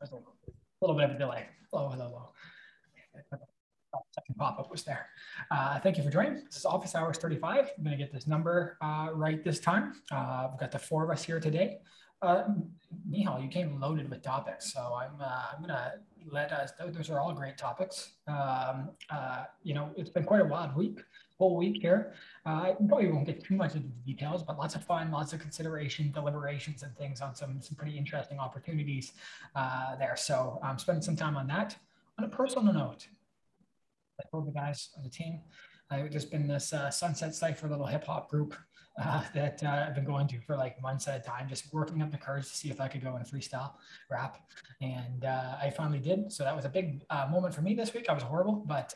There's a little bit of a delay. Hello, hello, hello. Second pop-up was there. Thank you for joining. This is Office Hours 35. I'm going to get this number right this time. We've got the four of us here today. 𝗕𝗏, you came loaded with topics, so I'm going to let us. Those are all great topics. You know, it's been quite a wild week, whole week here. I probably won't get too much into the details, but lots of fun, lots of consideration, deliberations, and things on some pretty interesting opportunities there. So I'm spending some time on that. On a personal note, I told the guys on the team, I've just been this Sunset Cypher little hip hop group that I've been going to for like months at a time, just working up the courage to see if I could go in a freestyle rap. And I finally did. So that was a big moment for me this week. I was horrible, but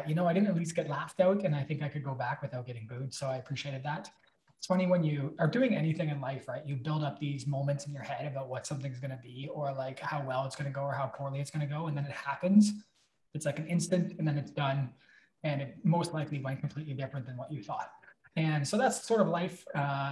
you know, I didn't at least get laughed out, and I think I could go back without getting booed. So I appreciated that. It's funny when you are doing anything in life, right? You build up these moments in your head about what something's going to be, or like how well it's going to go or how poorly it's going to go. And then it happens. It's like an instant and then it's done. And it most likely went completely different than what you thought. And so that's sort of life.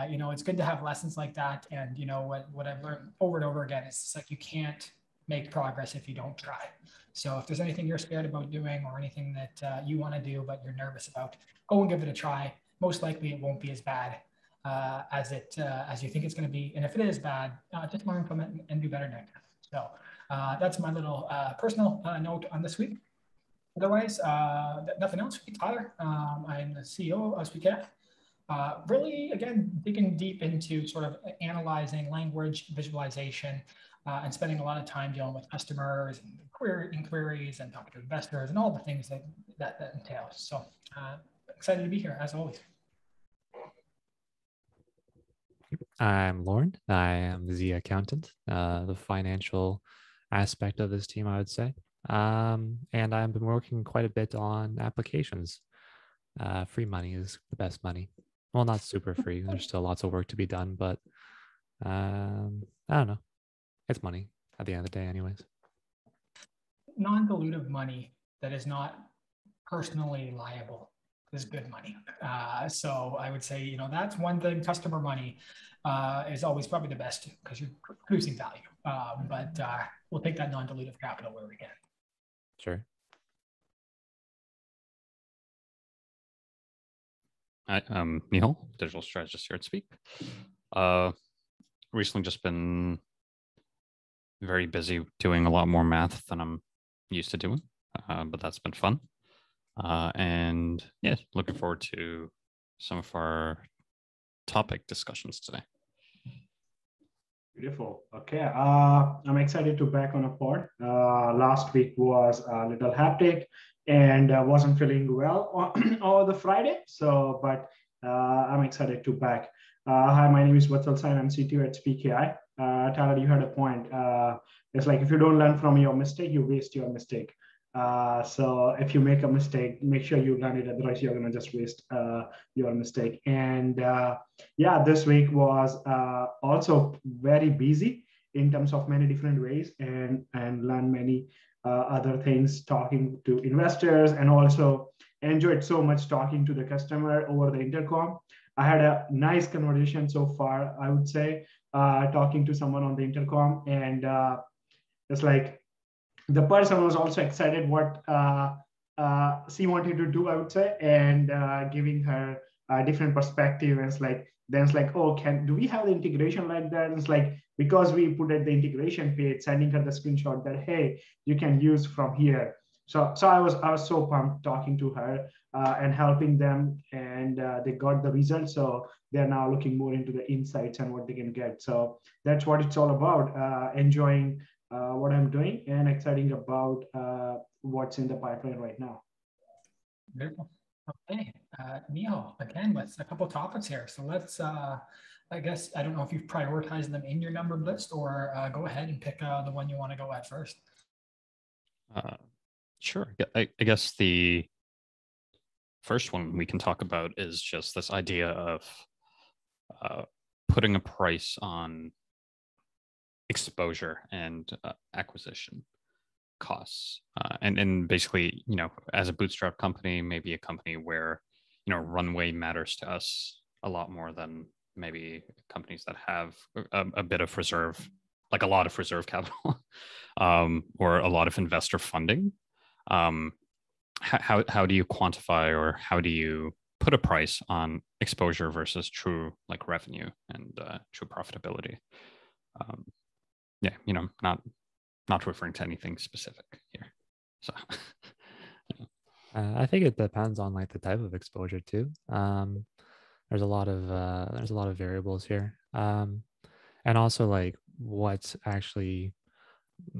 You know, it's good to have lessons like that. And, you know, what I've learned over and over again is it's like you can't make progress if you don't try. So if there's anything you're scared about doing or anything that you want to do, but you're nervous about, go and give it a try. Most likely it won't be as bad as you think it's going to be. And if it is bad, just learn from it and do better next time. So that's my little personal note on this week. Otherwise, nothing else. Tyler, I'm the CEO of 𝗕𝗏𝗄𝗃. Really, again, digging deep into sort of analyzing language visualization and spending a lot of time dealing with customers and inquiries and talking to investors and all the things that entails. So excited to be here as always. I'm Lauren. I am the accountant, the financial aspect of this team, I would say. And I've been working quite a bit on applications. Free money is the best money. Well, not super free. There's still lots of work to be done, but I don't know. It's money at the end of the day anyways. Non-dilutive money that is not personally liable is good money. So I would say, you know, that's one thing. Customer money is always probably the best because you're producing value. But we'll take that non-dilutive capital where we can. Sure. Hi, I'm 𝗕𝗏, digital strategist here at 𝗕𝗏𝗃. Recently just been very busy doing a lot more math than I'm used to doing, but that's been fun. And yeah, looking forward to some of our topic discussions today. Beautiful. Okay. I'm excited to back on a pod. Last week was a little hectic and wasn't feeling well on the Friday. So, but I'm excited to back. Hi, my name is 𝗦𝗏𝗁. I'm CTO at 𝗕𝗏𝗃. Tyler, you had a point. It's like if you don't learn from your mistake, you waste your mistake. So if you make a mistake, make sure you learn it. Otherwise, you're going to just waste your mistake. And yeah, this week was also very busy in terms of many different ways and learn many other things, talking to investors, and also enjoyed so much talking to the customer over the intercom. I had a nice conversation so far, I would say, talking to someone on the intercom. And it's like, the person was also excited what she wanted to do, I would say, and giving her a different perspective. And it's like, then it's like, oh, do we have the integration like that? And it's like, because we put at the integration page, sending her the screenshot that, hey, you can use from here. So I was so pumped talking to her and helping them, and they got the results. So they're now looking more into the insights and what they can get. So that's what it's all about, enjoying what I'm doing and exciting about what's in the pipeline right now. Beautiful. Okay, 𝗕𝗏, again, with a couple of topics here. So let's, I guess, I don't know if you've prioritized them in your numbered list, or go ahead and pick the one you want to go at first. Sure. I guess the first one we can talk about is just this idea of putting a price on exposure and acquisition costs. And basically, you know, as a bootstrap company, maybe a company where, you know, runway matters to us a lot more than maybe companies that have a bit of reserve, like a lot of reserve capital. or a lot of investor funding, how do you quantify, or how do you put a price on exposure versus true like revenue and true profitability? Yeah, you know, not referring to anything specific here. So I think it depends on like the type of exposure too. There's a lot of variables here, and also like what's actually,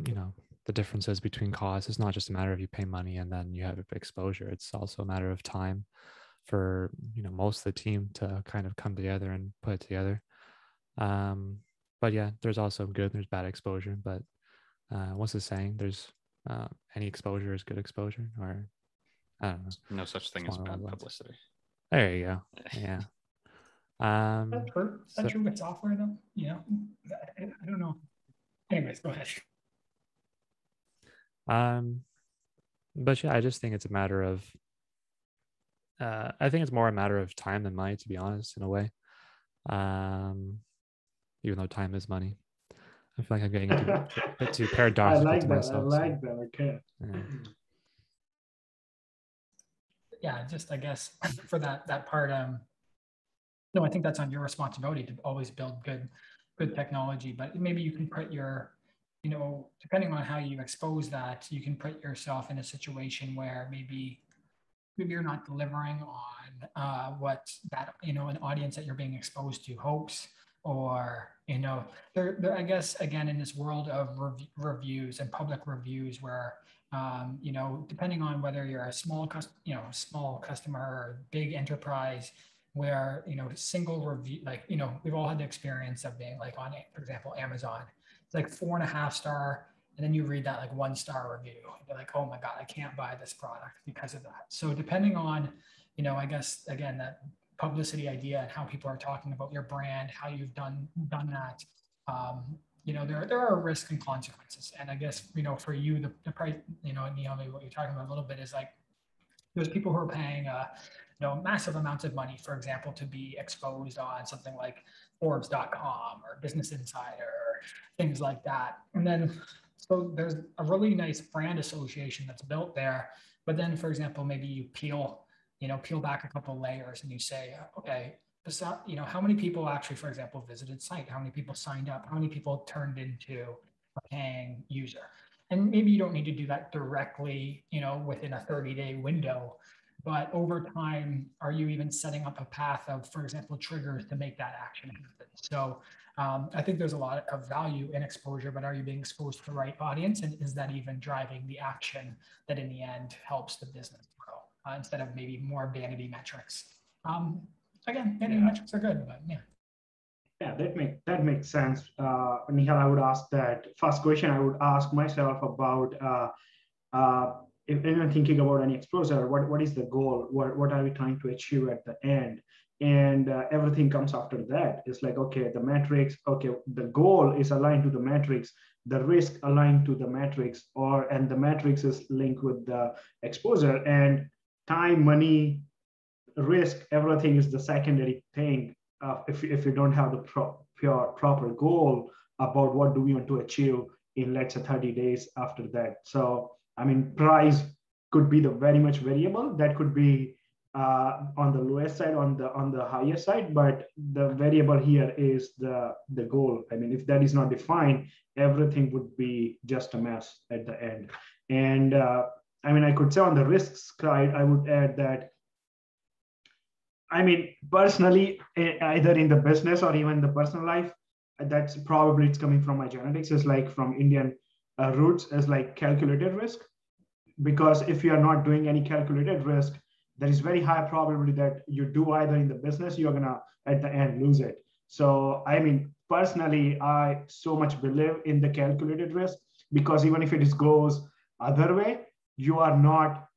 you know, the differences between costs. It's not just a matter of you pay money and then you have exposure. It's also a matter of time for, you know, most of the team to kind of come together and put it together. But yeah, there's also good, there's bad exposure. But what's the saying? There's any exposure is good exposure, or I don't know. No such thing as bad publicity. There you go. Yeah. That's true. That's true with software, though. You know, I don't know. Anyways, go ahead. But yeah, I just think it's a matter of. I think it's more a matter of time than money, to be honest, in a way. Even though time is money, I feel like I'm getting a bit too paradoxical to myself. I like that. Okay. Yeah, just I guess for that part, no, I think that's on your responsibility to always build good technology. But maybe you can put your, you know, depending on how you expose that, you can put yourself in a situation where maybe you're not delivering on what that, you know, an audience that you're being exposed to hopes, or, you know, there I guess, again, in this world of reviews and public reviews where, you know, depending on whether you're a small customer or big enterprise, where, you know, single review, like, you know, we've all had the experience of being like on, for example, Amazon, it's like 4.5 star. And then you read that like 1-star review, and you're like, oh my God, I can't buy this product because of that. So depending on, you know, I guess, again, that publicity idea and how people are talking about your brand, how you've done that, you know, there are risks and consequences. And I guess, you know, for you, the price, you know, 𝗕𝗲𝗻, what you're talking about a little bit is like, there's people who are paying, you know, massive amounts of money, for example, to be exposed on something like Forbes.com or Business Insider or things like that. And then, so there's a really nice brand association that's built there. But then, for example, maybe you peel back a couple layers and you say, okay, you know, how many people actually, for example, visited site? How many people signed up? How many people turned into a paying user? And maybe you don't need to do that directly, you know, within a 30-day window. But over time, are you even setting up a path of, for example, triggers to make that action happen? So I think there's a lot of value in exposure, but are you being exposed to the right audience? And is that even driving the action that in the end helps the business grow, instead of maybe more vanity metrics? Again, vanity metrics are good, but yeah. Yeah, that makes sense. 𝗕𝗲𝗻, I would ask that first question. I would ask myself about if anyone thinking about any exposure, what is the goal? What are we trying to achieve at the end? And everything comes after that. It's like, okay, the metrics, okay, the goal is aligned to the metrics, the risk aligned to the metrics, and the metrics is linked with the exposure, and time, money, risk, everything is the secondary thing. If you don't have the proper goal about what do we want to achieve in, let's say, 30 days after that. So, I mean, price could be the very much variable. That could be on the lowest side, on the higher side, but the variable here is the goal. I mean, if that is not defined, everything would be just a mess at the end. And I mean, I could say on the risks side, I would add that, I mean, personally, either in the business or even the personal life, that's probably, it's coming from my genetics, is like from Indian roots, is like calculated risk. Because if you are not doing any calculated risk, there is very high probability that you do either in the business, you're gonna at the end lose it. So, I mean, personally, I so much believe in the calculated risk, because even if it goes other way, you are not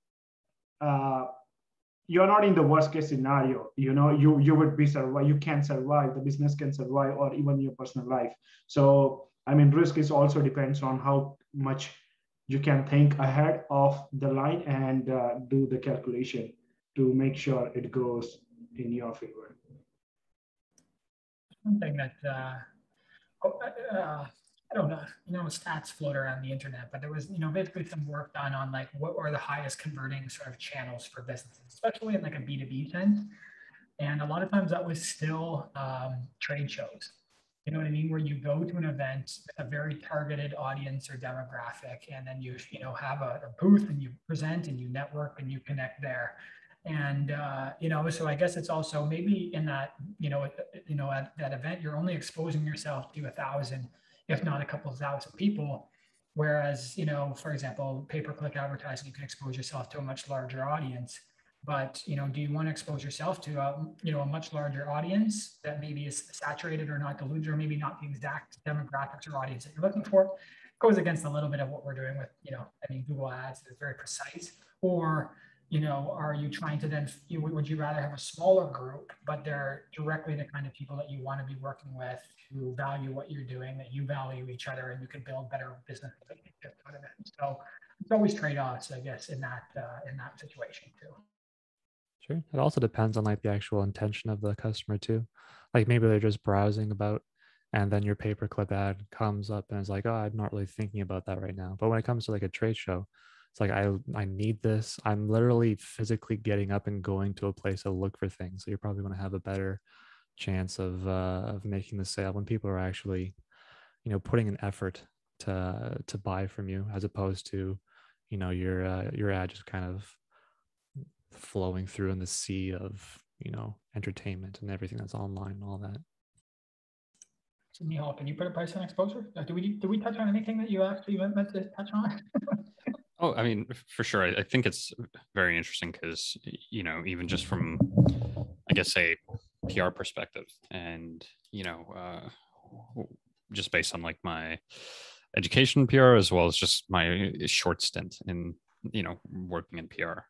in the worst case scenario. You know, you would be survive. You can survive. The business can survive, or even your personal life. So, I mean, risk is also depends on how much you can think ahead of the line and do the calculation to make sure it goes in your favor. One thing that I don't know, stats float around the internet, but there was, basically some work done on like what are the highest converting sort of channels for businesses, especially in like a B2B sense. And a lot of times that was still trade shows. You know what I mean? Where you go to an event, a very targeted audience or demographic, and then you have a booth and you present and you network and you connect there. And so I guess it's also maybe in that at that event you're only exposing yourself to 1,000, if not a couple of thousand people. Whereas for example, pay-per-click advertising, you can expose yourself to a much larger audience. But do you want to expose yourself to a much larger audience that maybe is saturated or not diluted, or maybe not the exact demographics or audience that you're looking for? It goes against a little bit of what we're doing with Google Ads is very precise. Or are you trying to then would you rather have a smaller group, but they're directly the kind of people that you want to be working with, who value what you're doing, that you value each other, and you can build better business out of it. So it's always trade-offs, I guess, in that situation too. Sure. It also depends on like the actual intention of the customer too. Like maybe they're just browsing about, and then your pay-per-click ad comes up and it's like, oh, I'm not really thinking about that right now. But when it comes to like a trade show, it's like, I need this. I'm literally physically getting up and going to a place to look for things. So you're probably going to have a better chance of making the sale when people are actually, putting an effort to buy from you, as opposed to, your ad just kind of flowing through in the sea of entertainment and everything that's online and all that. So 𝗲𝗏, can you put a price on exposure? Do we touch on anything that you actually meant to touch on? Oh, I mean, for sure. I think it's very interesting because, even just from, I guess, a PR perspective and, just based on like my education in PR, as well as just my short stint in, working in PR.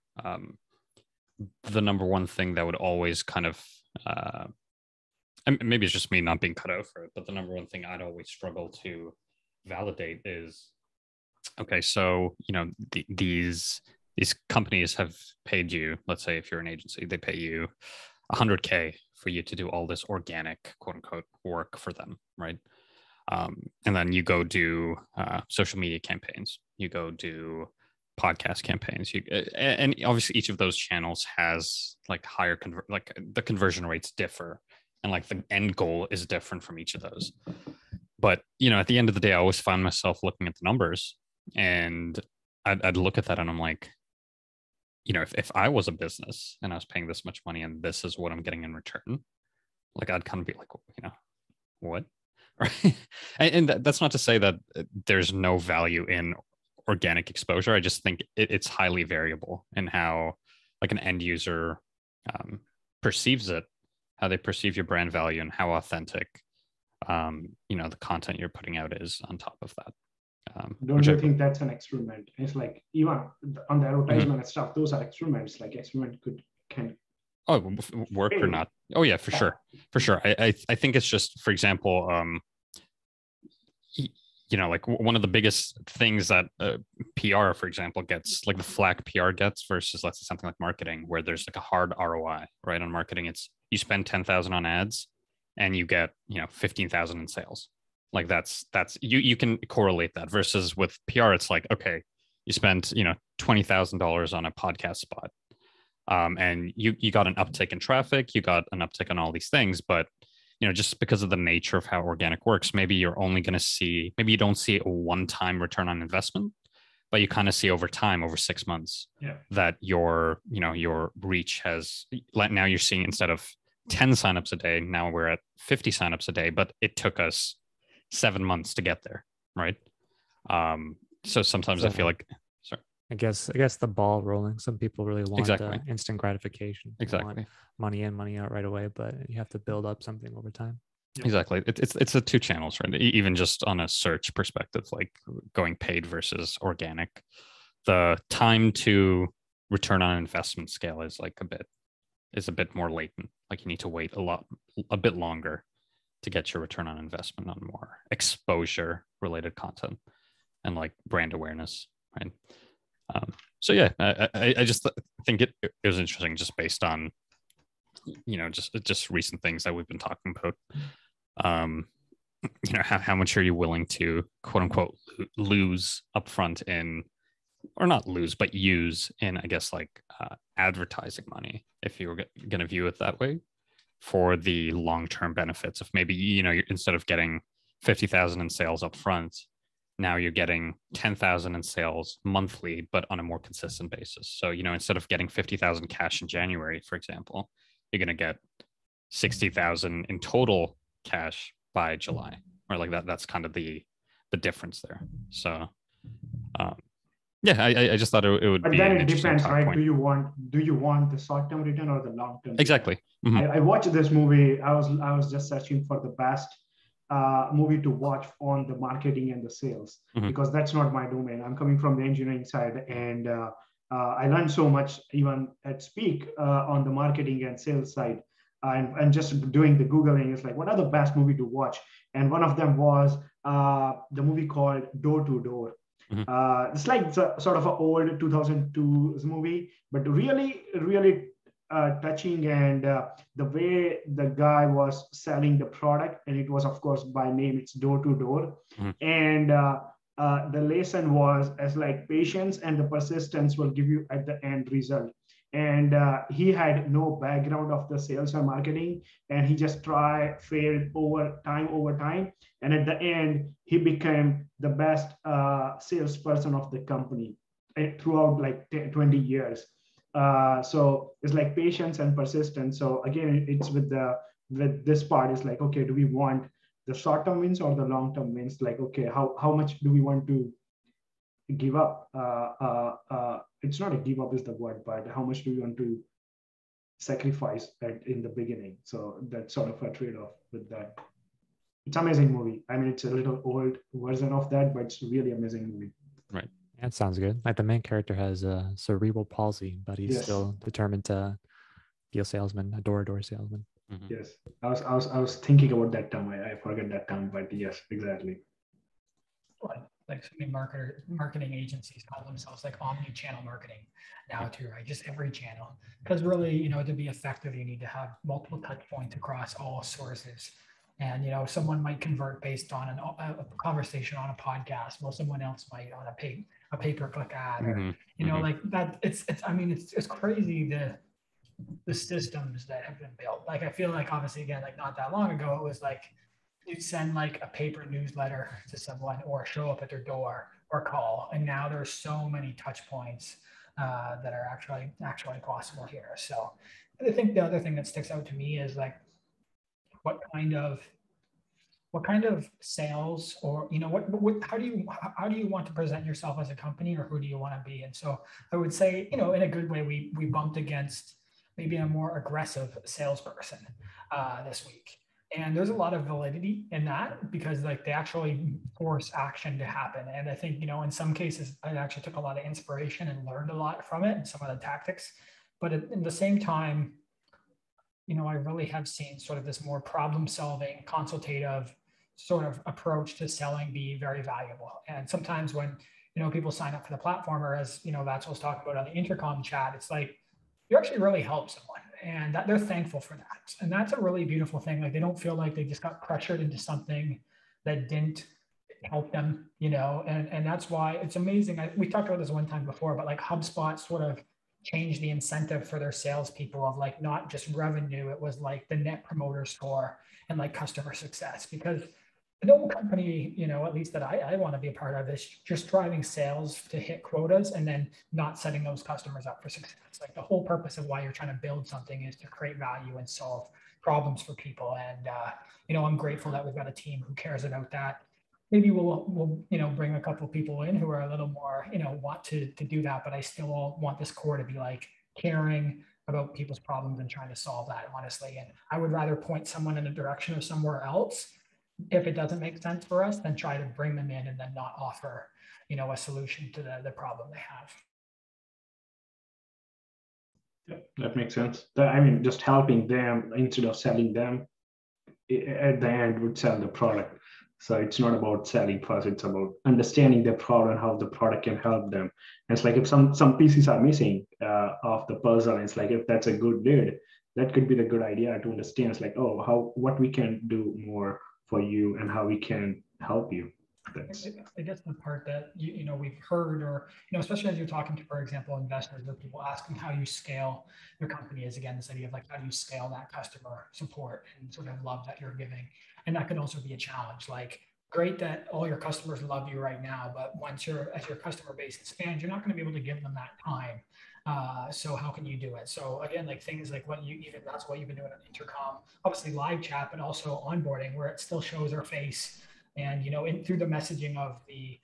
The number one thing that would always kind of, and maybe it's just me not being cut out for it, but the number one thing I'd always struggle to validate is, okay, so these companies have paid you, let's say if you're an agency, they pay you $100K for you to do all this organic, quote unquote, work for them, right? And then you go do social media campaigns, you go do podcast campaigns, and obviously each of those channels has like higher the conversion rates differ, and like the end goal is different from each of those. But at the end of the day, I always find myself looking at the numbers, and I'd look at that and I'm like, if I was a business and I was paying this much money and this is what I'm getting in return, like I'd kind of be like, what? Right? And that's not to say that there's no value in organic exposure. I just think it's highly variable in how like an end user perceives it, how they perceive your brand value, and how authentic the content you're putting out is on top of that. Don't you think that's an experiment? It's like even on the advertisement and stuff, those are experiments. Like experiment can work or not. Oh yeah, for sure. I think it's just, for example, like one of the biggest things that PR, for example, gets, like the flack PR gets versus, let's say, something like marketing, where there's like a hard ROI, right? On marketing, it's you spend 10,000 on ads and you get 15,000 in sales. Like that's you can correlate that, versus with PR, it's like, okay, you spent $20,000 on a podcast spot, and you got an uptick in traffic, you got an uptick on all these things, but just because of the nature of how organic works, maybe you're only going to see, maybe you don't see a one-time return on investment, but you kind of see over time, over 6 months, that your reach has, now you're seeing, instead of 10 signups a day, now we're at 50 signups a day, but it took us 7 months to get there, right? So sometimes I feel like, sorry. I guess the ball rolling. Some people really want instant gratification. Exactly. Money in, money out right away, but you have to build up something over time. Exactly. It's the two channels, right? Even just on a search perspective, like going paid versus organic, the time to return on investment scale is like a bit more latent. Like you need to wait a bit longer to get your return on investment on more exposure related content and like brand awareness, right? So yeah, I just think it was interesting, just based on just recent things that we've been talking about. how much are you willing to quote unquote lose upfront in, or not lose, but use in, I guess, like advertising money, if you were going to view it that way, for the long-term benefits of maybe, you're, instead of getting 50,000 in sales up front, now you're getting 10,000 in sales monthly, but on a more consistent basis. So, instead of getting 50,000 cash in January, for example, you're going to get 60,000 in total cash by July, or like that. That's kind of the difference there. So, yeah, I just thought it would but be then an it interesting depends, right? point. Do you want the short-term return or the long-term? Exactly. Mm-hmm. I watched this movie. I was just searching for the best movie to watch on the marketing and the sales, because that's not my domain. I'm coming from the engineering side, and I learned so much even at Speak on the marketing and sales side, and just doing the Googling. It's like, what are the best movie to watch? And one of them was the movie called Door to Door. It's like sort of an old 2002 movie, but really, really touching, and the way the guy was selling the product, and it was, of course, by name, it's Door to Door. And the lesson was as like patience and the persistence will give you at the end result. And he had no background of the sales or marketing, and he just failed over time. And at the end, he became the best salesperson of the company throughout like 20 years. So it's like patience and persistence. So again, it's with this part is like, okay, do we want the short-term wins or the long-term wins? Like, okay, how much do we want to give up? It's not a give up is the word, but how much do we want to sacrifice in the beginning? So that's sort of a trade-off with that. It's an amazing movie. I mean, it's a little old version of that, but it's a really amazing movie. Right. That sounds good. Like the main character has cerebral palsy, but he's still determined to be a salesman, a door-to-door salesman. Yes, I was thinking about that term. I forget that term, but yes, exactly. Like so many marketing agencies call themselves like omni-channel marketing now too, right? Just every channel, because really, to be effective, you need to have multiple touch points across all sources. And someone might convert based on a conversation on a podcast, while someone else might on a pay-per-click ad, or like that. It's crazy the systems that have been built. Like I feel like obviously again, like not that long ago, it was like you'd send like a paper newsletter to someone or show up at their door or call. And now there's so many touch points that are actually possible here. So I think the other thing that sticks out to me is like, what kind of sales, or how do you want to present yourself as a company, or who do you want to be? And so I would say, in a good way, we bumped against maybe a more aggressive salesperson this week. And there's a lot of validity in that, because like they actually force action to happen. And I think, in some cases, I actually took a lot of inspiration and learned a lot from it and some of the tactics. But at the same time, I really have seen sort of this more problem-solving, consultative sort of approach to selling be very valuable. And sometimes when, people sign up for the platform, or as, that's what I was talking about on the intercom chat, it's like, you actually really help someone, and that they're thankful for that. And that's a really beautiful thing. Like they don't feel like they just got pressured into something that didn't help them, and that's why it's amazing. We talked about this one time before, but like HubSpot sort of changed the incentive for their salespeople of like not just revenue, it was like the net promoter score and like customer success. Because no company, at least that I want to be a part of, is just driving sales to hit quotas and then not setting those customers up for success. Like the whole purpose of why you're trying to build something is to create value and solve problems for people. And I'm grateful that we've got a team who cares about that. Maybe we'll bring a couple of people in who are a little more, want to do that, but I still want this core to be like caring about people's problems and trying to solve that, honestly. And I would rather point someone in the direction of somewhere else if it doesn't make sense for us, than try to bring them in and then not offer, a solution to the problem they have. Yeah, that makes sense. I mean, just helping them instead of selling them, at the end would sell the product. So it's not about selling first, it's about understanding the problem, how the product can help them. And it's like if some pieces are missing of the puzzle, it's like if that's a good lead, that could be the good idea to understand. It's like, what we can do more for you and how we can help you. I guess the part that we've heard, or especially as you're talking to, for example, investors or people asking how you scale your company, is again this idea of like, how do you scale that customer support and sort of love that you're giving, and that could also be a challenge. Like, great that all your customers love you right now, but as your customer base expands, you're not going to be able to give them that time. So how can you do it? So again, like things like that's what you've been doing on Intercom, obviously live chat, but also onboarding, where it still shows our face. And, through the messaging of the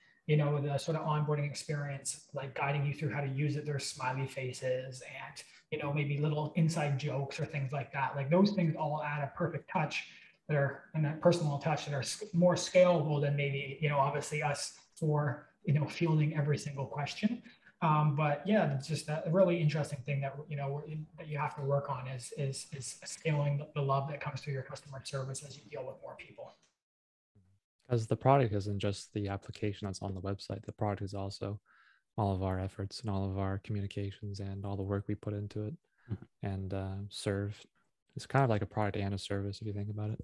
sort of onboarding experience, like guiding you through how to use it, there's smiley faces and, maybe little inside jokes or things like that. Like those things all add a perfect touch and that personal touch that are more scalable than maybe, obviously us for, fielding every single question. But yeah, it's just a really interesting thing that, that you have to work on is scaling the love that comes through your customer service as you deal with more people. Because the product isn't just the application that's on the website. The product is also all of our efforts and all of our communications and all the work we put into it. And serve. It's kind of like a product and a service if you think about it.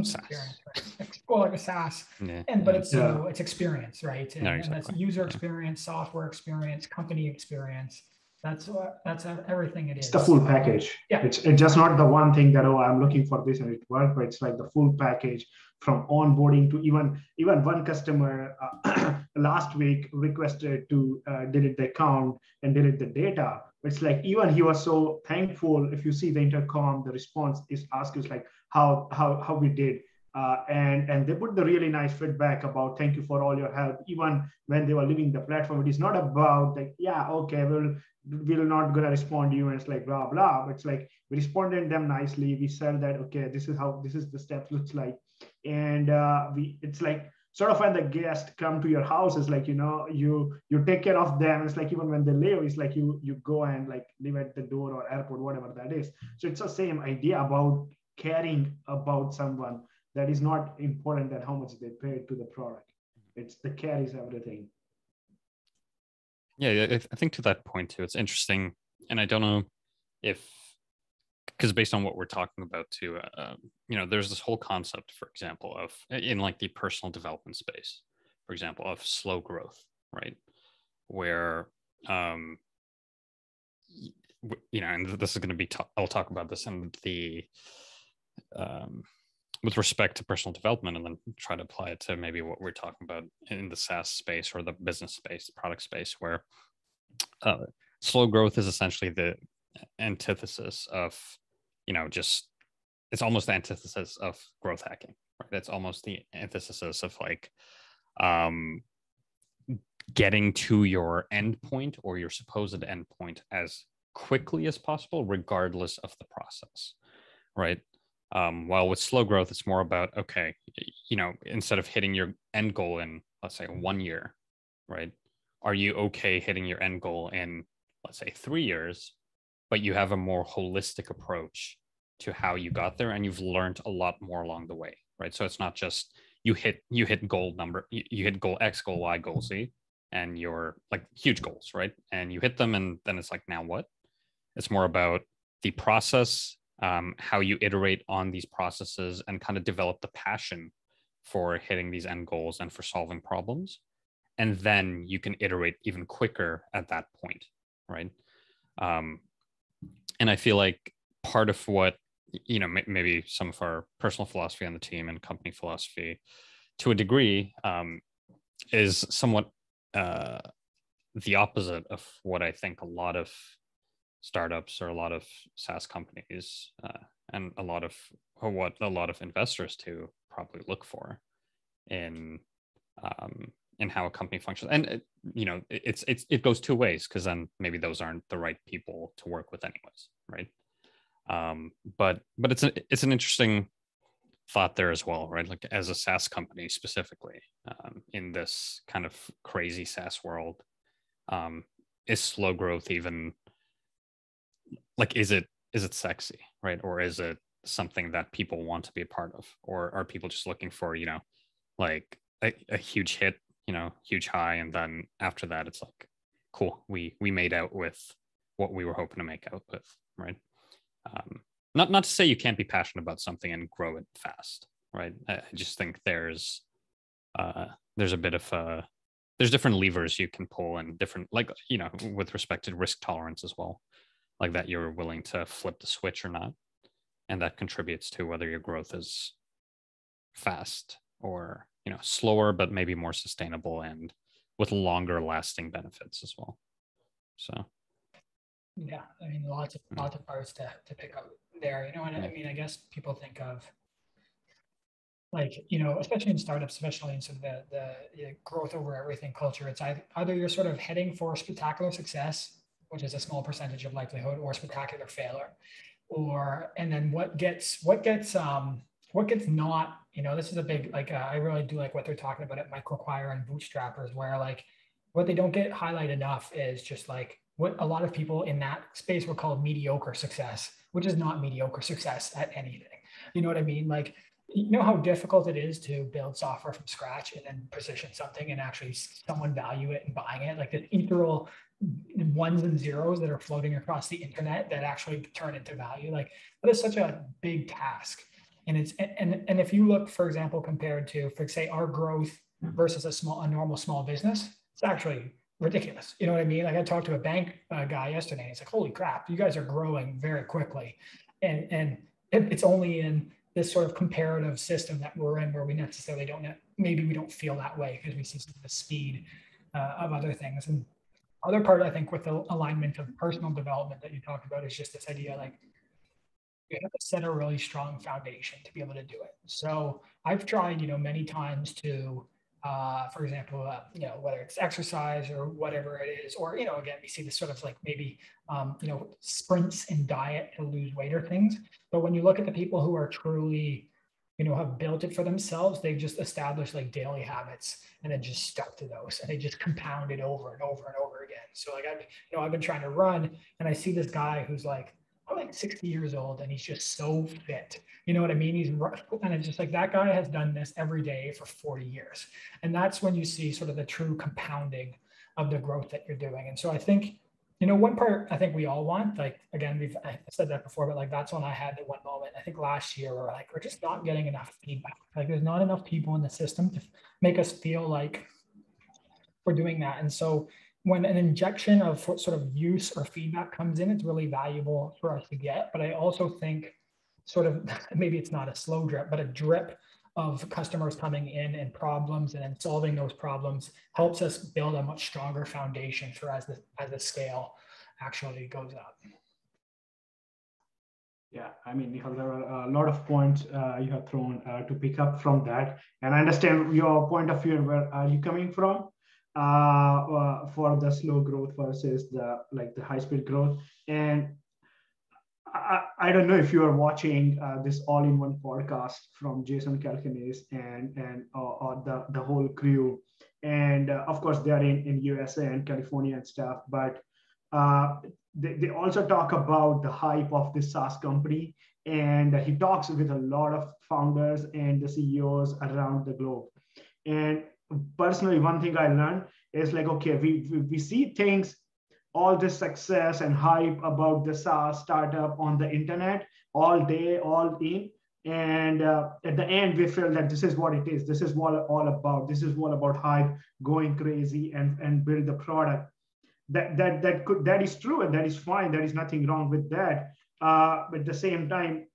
SaaS. Well, like a SaaS, but it's it's experience, right? And that's user experience, software experience, company experience. That's everything it is. It's the full package. Yeah. It's just not the one thing that, I'm looking for this and it worked, but it's like the full package from onboarding to even one customer last week requested to delete the account and delete the data. It's like, even he was so thankful. If you see the intercom, the response is asked is like how we did. And they put the really nice feedback about thank you for all your help, even when they were leaving the platform. It is not about like, yeah, okay, we're not gonna respond to you, and it's like blah blah. But it's like we responded them nicely. We said that okay, this is the steps looks like, and it's like sort of when the guests come to your house, it's like you take care of them. It's like even when they leave, it's like you go and like leave at the door or airport, whatever that is. So it's the same idea about caring about someone. That is not important that how much they pay to the product. It's the care is everything. Yeah, I think to that point too, it's interesting. And I don't know because based on what we're talking about too, there's this whole concept, for example, of in like the personal development space, for example, of slow growth, right? Where, and this is going to be, I'll talk about this in the, with respect to personal development, and then try to apply it to maybe what we're talking about in the SaaS space or the business space, the product space, where slow growth is essentially the antithesis of, it's almost the antithesis of growth hacking, right? It's almost the antithesis of like getting to your endpoint or your supposed endpoint as quickly as possible, regardless of the process, right? While with slow growth, it's more about, okay, instead of hitting your end goal in, let's say, 1 year, right? Are you okay hitting your end goal in, let's say, 3 years, but you have a more holistic approach to how you got there, and you've learned a lot more along the way, right? So it's not just you hit goal number, you hit goal X, goal Y, goal Z, and you're like huge goals, right? And you hit them, and then it's like, now what? It's more about the process, how you iterate on these processes and kind of develop the passion for hitting these end goals and for solving problems. And then you can iterate even quicker at that point, right? And I feel like part of what, maybe some of our personal philosophy on the team and company philosophy to a degree is somewhat the opposite of what I think a lot of startups or a lot of SaaS companies and a lot of investors to probably look for in how a company functions. And it goes two ways, because then maybe those aren't the right people to work with anyways, right? But it's an interesting thought there as well, right? Like as a SaaS company specifically, in this kind of crazy SaaS world, is slow growth even like, is it sexy, right? Or is it something that people want to be a part of? Or are people just looking for, like a huge hit, huge high, and then after that it's like, cool, we made out with what we were hoping to make out with, right? not to say you can't be passionate about something and grow it fast, right? I just think there's a bit of there's different levers you can pull, and different, like, you know, with respect to risk tolerance as well, like that you're willing to flip the switch or not, and that contributes to whether your growth is fast or, you know, slower, but maybe more sustainable and with longer lasting benefits as well. So yeah, I mean, lots of parts to pick up there, you know. And I mean, I guess people think of, like, you know, especially in startups, especially in sort of the growth over everything culture, it's either you're sort of heading for spectacular success, which is a small percentage of likelihood, or spectacular failure, and then what gets not, you know, this is a big, like, I really do like what they're talking about at 𝗕𝗏𝗏 and bootstrappers, where, like, what they don't get highlighted enough is just like what a lot of people in that space would call mediocre success, which is not mediocre success at anything. You know what I mean? Like, you know how difficult it is to build software from scratch and then position something and actually someone value it and buying it, like the ethereal ones and zeros that are floating across the internet that actually turn into value. Like, that is such a big task. And if you look, for example, compared to, for say, our growth versus a normal small business, it's actually ridiculous. You know what I mean? Like, I talked to a bank guy yesterday, and he's like, holy crap, you guys are growing very quickly. And it's only in this sort of comparative system that we're in where we necessarily maybe we don't feel that way because we see the speed of other things. And other part, I think, with the alignment of personal development that you talked about is just this idea, like, you have to set a really strong foundation to be able to do it. So I've tried, you know, many times to, for example, you know, whether it's exercise or whatever it is, or, you know, again, we see this sort of like maybe, you know, sprints in diet to lose weight or things. But when you look at the people who are truly, you know, have built it for themselves, they've just established like daily habits and then just stuck to those, and they just compound it over and over and over again. So like, I've been trying to run, and I see this guy who's like, I'm like 60 years old, and he's just so fit. You know what I mean? And it's just like, that guy has done this every day for 40 years. And that's when you see sort of the true compounding of the growth that you're doing. And so I think, you know, one part I think we all want, like, again, I said that before, but like, that's when I had the one moment, I think last year, where like, we're just not getting enough feedback. Like, there's not enough people in the system to make us feel like we're doing that. And so when an injection of sort of use or feedback comes in, it's really valuable for us to get. But I also think sort of, maybe it's not a slow drip, but a drip of customers coming in and problems, and then solving those problems helps us build a much stronger foundation for as the scale actually goes up. Yeah, I mean, Nihal, there are a lot of points you have thrown to pick up from that. And I understand your point of view and where are you coming from for the slow growth versus the high-speed growth. And I don't know if you are watching this all-in-one podcast from 𝗤𝗏 𝗏 and the whole crew. And of course, they are in USA and California and stuff, but they also talk about the hype of this SaaS company. And he talks with a lot of founders and the CEOs around the globe. And personally, one thing I learned is like, okay, we see things, all this success and hype about the SaaS startup on the internet all day, all in. And at the end, we feel that this is what it is. This is what all about. This is all about hype, going crazy and build the product. That is true, and that is fine. There is nothing wrong with that. But at the same time,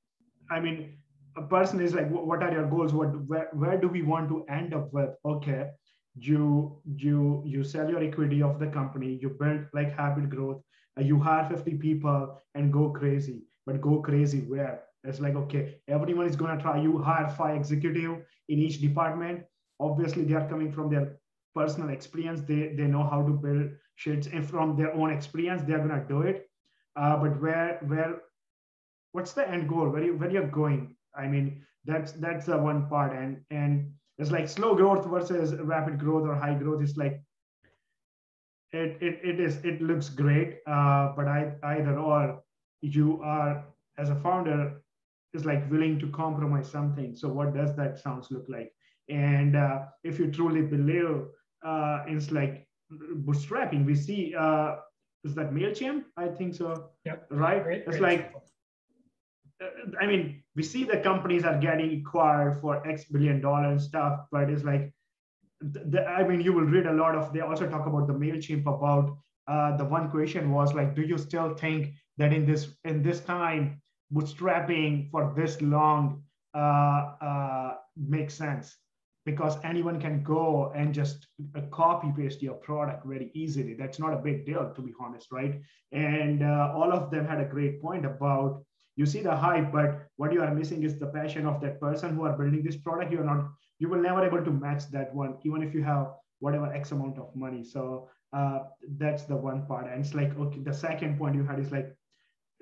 I mean, a person is like, what are your goals? Where do we want to end up with? Okay, you sell your equity of the company, you build like habit growth, you hire 50 people and go crazy. But go crazy where? It's like, okay, everyone is going to try. You hire 5 executives in each department. Obviously, they are coming from their personal experience. They know how to build shit, and from their own experience, they're going to do it. But what's the end goal? Where you're going? I mean, that's the one part. And it's like slow growth versus rapid growth or high growth. It's like, it looks great, but either or, you are, as a founder, is like willing to compromise something. So what does that sounds look like? And if you truly believe it's like bootstrapping, we see is that MailChimp? I think so. Yep. Right. Great it's like example. I mean, we see the companies are getting acquired for X billion dollar and stuff, but it's like, I mean, you will read a lot of, they also talk about the MailChimp about the one question was like, do you still think that in this time, bootstrapping for this long makes sense? Because anyone can go and just copy paste your product very easily. That's not a big deal, to be honest, right? And all of them had a great point about, you see the hype, but what you are missing is the passion of that person who are building this product. You will never able to match that one, even if you have whatever X amount of money. So that's the one part. And it's like, okay, the second point you had is like,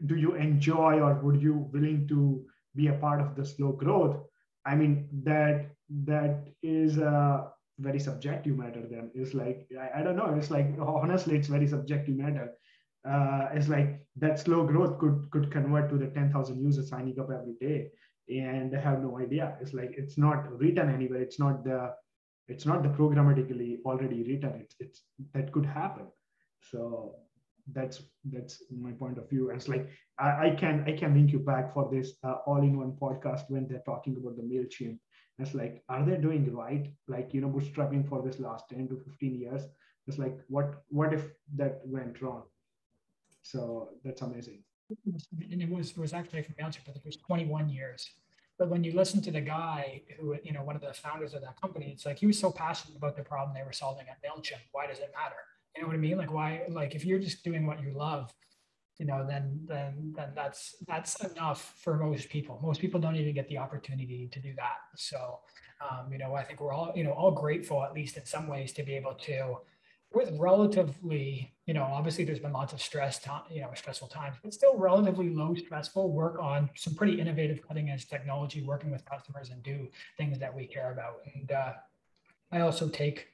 do you enjoy or would you willing to be a part of the slow growth? I mean, that is a very subjective matter then. It's like, I don't know. It's like, honestly, it's very subjective matter. It's like that slow growth could convert to the 10,000 users signing up every day, and they have no idea. It's like, it's not written anywhere. It's not the programmatically already written. It's that could happen. So that's my point of view. And it's like, I can link you back for this all-in-one podcast when they're talking about the MailChimp. It's like, are they doing right? Like, bootstrapping for this last 10 to 15 years. It's like, what if that went wrong? So that's amazing. And it was actually from MailChimp, I think it was 21 years. But when you listen to the guy who, one of the founders of that company, it's like, he was so passionate about the problem they were solving at MailChimp. Why does it matter? You know what I mean? Like, why, like, if you're just doing what you love, then that's enough for most people. Most people don't even get the opportunity to do that. So, I think we're all grateful, at least in some ways, to be able to, with relatively, obviously there's been lots of stressful times, but still relatively low stressful work on some pretty innovative cutting edge technology, working with customers and do things that we care about. And I also take,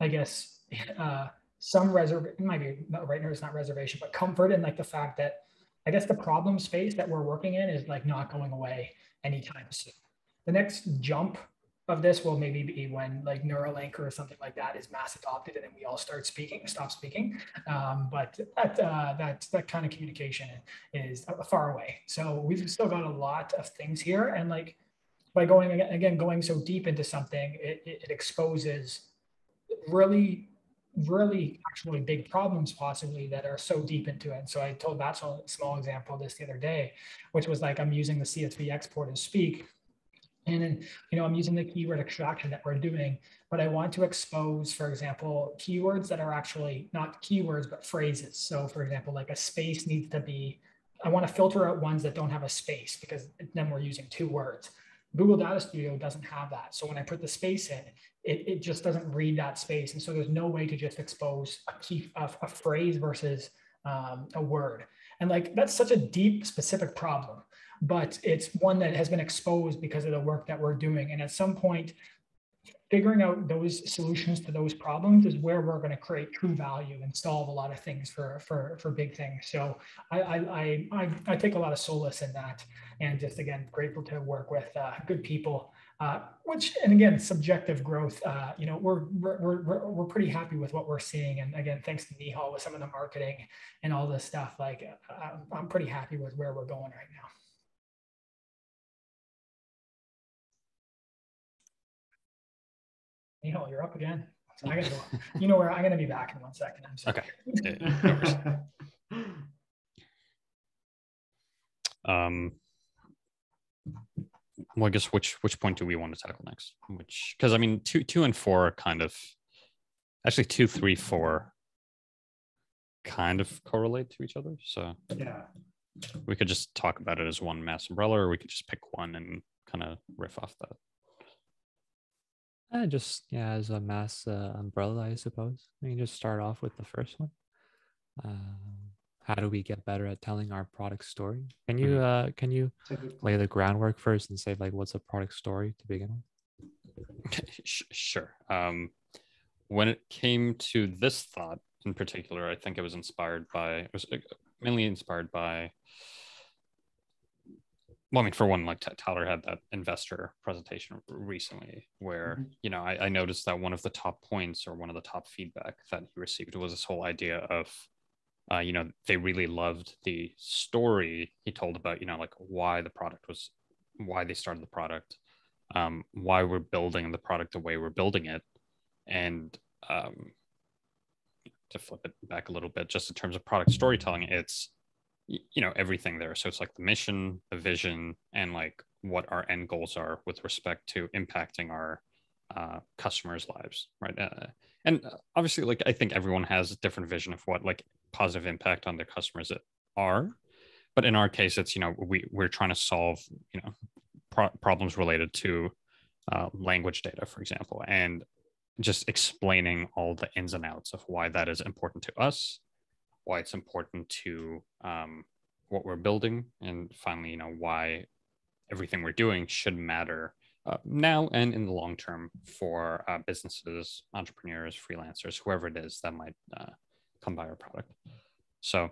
I guess, some reservation, might be right now, it's not reservation, but comfort in like the fact that I guess the problem space that we're working in is like not going away anytime soon. The next jump of this will maybe be when like Neuralink or something like that is mass adopted and then we all stop speaking. But that kind of communication is far away. So we've still got a lot of things here. And like by going so deep into something, it exposes really actually big problems possibly that are so deep into it. And so I told that small example this the other day, which was like, I'm using the CSV export and speak. And then, I'm using the keyword extraction that we're doing, but I want to expose, for example, keywords that are actually not keywords, but phrases. So for example, like a space needs to be, I want to filter out ones that don't have a space because then we're using two words. Google Data Studio doesn't have that. So when I put the space in, it just doesn't read that space. And so there's no way to just expose a phrase versus a word. And like, that's such a deep, specific problem, but it's one that has been exposed because of the work that we're doing. And at some point, figuring out those solutions to those problems is where we're going to create true value and solve a lot of things for big things. So I take a lot of solace in that, and just again grateful to work with good people. And again, subjective growth. We're pretty happy with what we're seeing, and again, thanks to Nihal with some of the marketing and all this stuff. Like I'm pretty happy with where we're going right now. Nihal, you're up again. So I gotta go. You know where I'm gonna be back in 1 second. I'm sorry. Okay. Well, I guess which point do we want to tackle next? Because I mean, 2 and 4 are kind of, actually 2, 3, 4 kind of correlate to each other. So yeah, we could just talk about it as one mass umbrella, or we could just pick one and kind of riff off that. As a mass umbrella, I suppose. We can just start off with the first one. How do we get better at telling our product story? Can you lay the groundwork first and say like what's a product story to begin with? Sure. When it came to this thought in particular, I think it was mainly inspired by. Well, I mean, for one, like Tyler had that investor presentation recently where, I noticed that one of the top points or one of the top feedback that he received was this whole idea of You know, they really loved the story he told about, you know, like why they started the product, why we're building the product the way we're building it. And to flip it back a little bit, just in terms of product storytelling, it's, you know, everything there. So it's like the mission, the vision, and like what our end goals are with respect to impacting our customers' lives, right? And obviously, like, I think everyone has a different vision of what like positive impact on their customers are. But in our case, it's, you know, we're trying to solve, you know, problems related to language data, for example, and just explaining all the ins and outs of why that is important to us, why it's important to what we're building, and finally, you know, why everything we're doing should matter now and in the long term for businesses, entrepreneurs, freelancers, whoever it is that might come buy our product. So,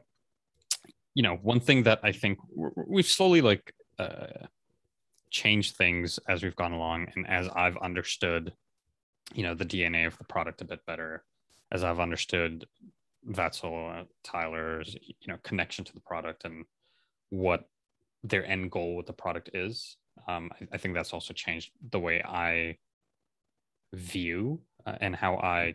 you know, one thing that I think we've slowly like changed things as we've gone along, and as I've understood, you know, the DNA of the product a bit better, as I've understood 𝗕𝗏 you know, connection to the product and what their end goal with the product is. I think that's also changed the way I view and how I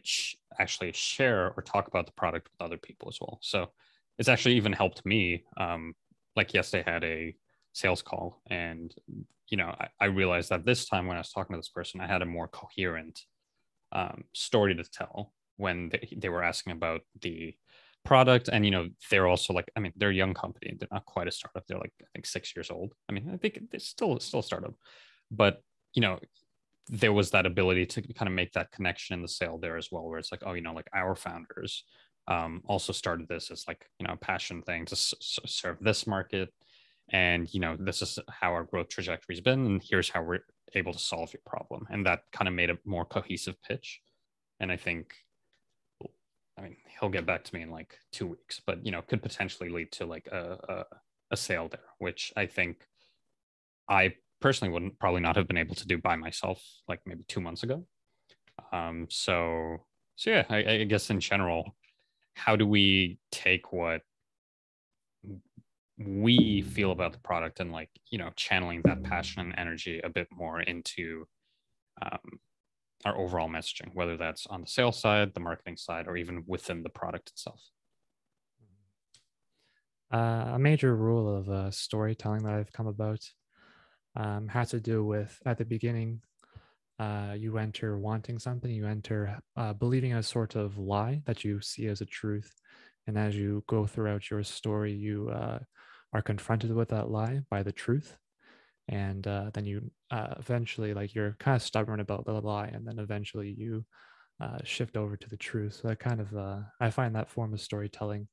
actually share or talk about the product with other people as well. So it's actually even helped me. Like yesterday I had a sales call, and, you know, I realized that this time when I was talking to this person, I had a more coherent story to tell when they were asking about the product. And, you know, they're also like, I mean, they're a young company. They're not quite a startup. They're like, I think 6 years old. I mean, I think it's still a startup, but, you know, there was that ability to kind of make that connection in the sale there as well, where it's like, oh, you know, like our founders also started this as like, you know, a passion thing to serve this market. And, you know, this is how our growth trajectory has been, and here's how we're able to solve your problem. And that kind of made a more cohesive pitch. And I think, I mean, he'll get back to me in like 2 weeks, but, you know, could potentially lead to like a sale there, which I think I personally wouldn't probably not have been able to do by myself, like maybe 2 months ago. So yeah, I guess in general, how do we take what we feel about the product and, like, you know, channeling that passion and energy a bit more into our overall messaging, whether that's on the sales side, the marketing side, or even within the product itself? A major rule of storytelling that I've come about has to do with, at the beginning, you enter wanting something, you enter believing a sort of lie that you see as a truth. And as you go throughout your story, you are confronted with that lie by the truth. And then you eventually, like, you're kind of stubborn about the lie, and then eventually you shift over to the truth. So that kind of, I find that form of storytelling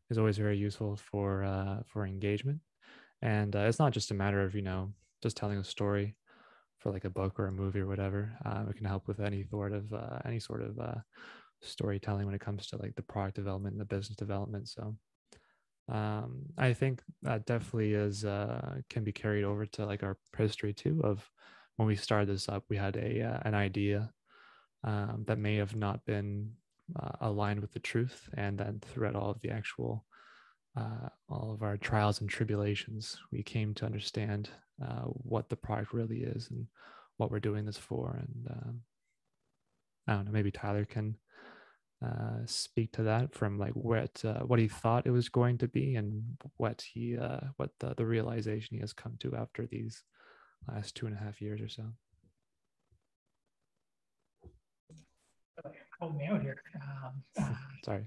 is always very useful for engagement. And it's not just a matter of, you know, just telling a story for like a book or a movie or whatever. It can help with any sort of storytelling when it comes to like the product development and the business development. So I think that definitely is can be carried over to like our history too. Of when we started this up, we had an idea that may have not been aligned with the truth, and then throughout all of the actual all of our trials and tribulations, we came to understand what the product really is and what we're doing this for. And I don't know, maybe Tyler can speak to that from like what he thought it was going to be, and what the realization he has come to after these last 2.5 years or so. Hold me out here. Sorry.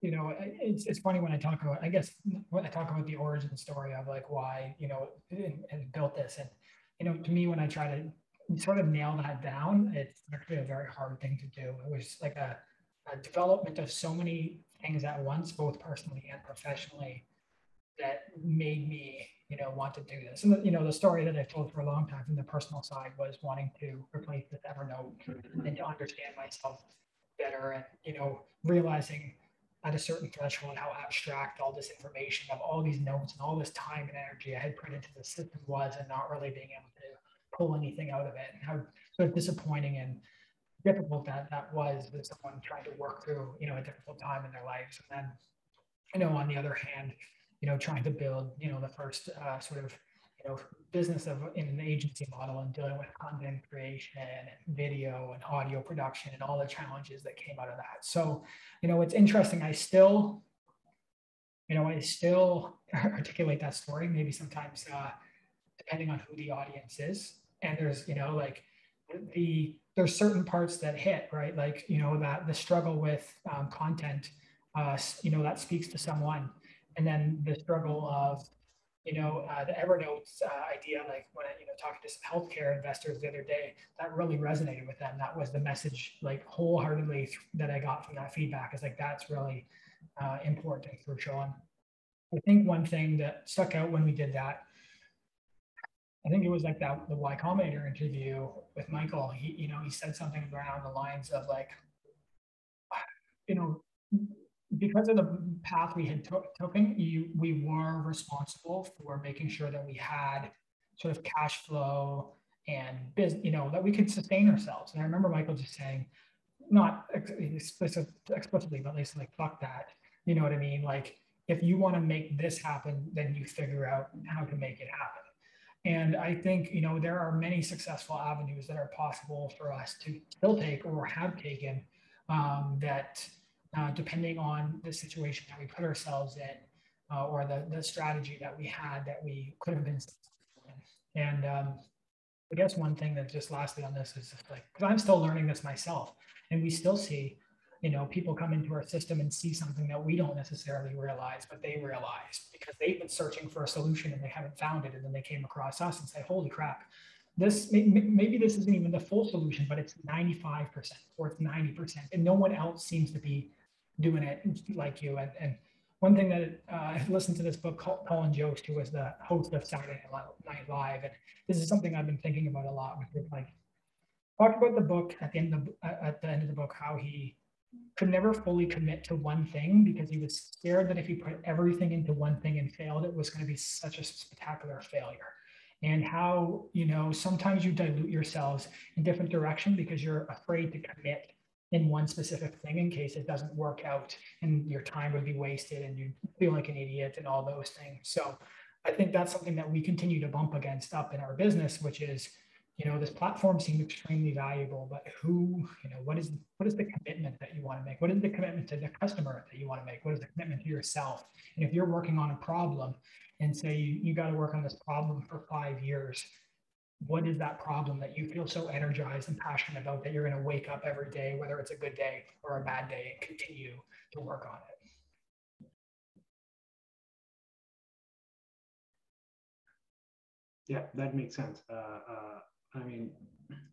You know, it's funny when I talk about, I guess, when I talk about the origin story of like why, you know, and built this. And, you know, to me, when I try to sort of nail that down, it's actually a very hard thing to do. It was like a development of so many things at once, both personally and professionally, that made me, you know, want to do this. And, you know, the story that I've told for a long time from the personal side was wanting to replace this Evernote and to understand myself better, and, you know, realizing at a certain threshold how abstract all this information of all these notes and all this time and energy I had put into the system was, and not really being able to pull anything out of it, and how sort of disappointing and difficult that was with someone trying to work through, a difficult time in their lives. And then, on the other hand, trying to build, the first sort of, business in an agency model and dealing with content creation and video and audio production and all the challenges that came out of that. So, it's interesting. I still articulate that story, maybe sometimes depending on who the audience is. And there's, there's certain parts that hit, right? Like, that the struggle with content, that speaks to someone. And then the struggle of, the Evernote idea, like when talking to some healthcare investors the other day, that really resonated with them. That was the message, like wholeheartedly, that I got from that feedback, is like, that's really important and crucial. And I think one thing that stuck out when we did that, I think it was like the 𝗦𝗶𝗴 interview with Michael. He said something around the lines of like, because of the path we had taken, we were responsible for making sure that we had sort of cash flow and business, that we could sustain ourselves. And I remember Michael just saying, not explicitly, but at least like, fuck that. You know what I mean? Like, if you want to make this happen, then you figure out how to make it happen. And I think, there are many successful avenues that are possible for us to still take or have taken that depending on the situation that we put ourselves in or the strategy that we had that we could have been successful in. And I guess one thing that just lastly on this is just like, because I'm still learning this myself, and we still see, people come into our system and see something that we don't necessarily realize, but they realize because they've been searching for a solution and they haven't found it. And then they came across us and say, holy crap, maybe this isn't even the full solution, but it's 95% or it's 90%. And no one else seems to be doing it like you. And one thing that I listened to this book, Colin Jost, who was the host of Saturday Night Live. And this is something I've been thinking about a lot with like, talked about the book at the end of the book, how he could never fully commit to one thing because he was scared that if he put everything into one thing and failed, it was going to be such a spectacular failure. And how, sometimes you dilute yourselves in different directions because you're afraid to commit in one specific thing in case it doesn't work out and your time would be wasted and you feel like an idiot and all those things. So I think that's something that we continue to bump against up in our business, which is, this platform seems extremely valuable, but what is the commitment that you want to make? What is the commitment to the customer that you want to make? What is the commitment to yourself? And if you're working on a problem and say you got to work on this problem for 5 years, what is that problem that you feel so energized and passionate about that you're going to wake up every day, whether it's a good day or a bad day, and continue to work on it? Yeah, that makes sense. I mean,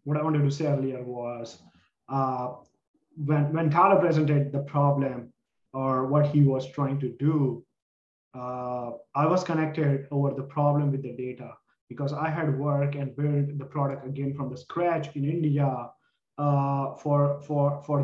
what I wanted to say earlier was when Tyler presented the problem or what he was trying to do, I was connected over the problem with the data because I had worked and built the product again from the scratch in India for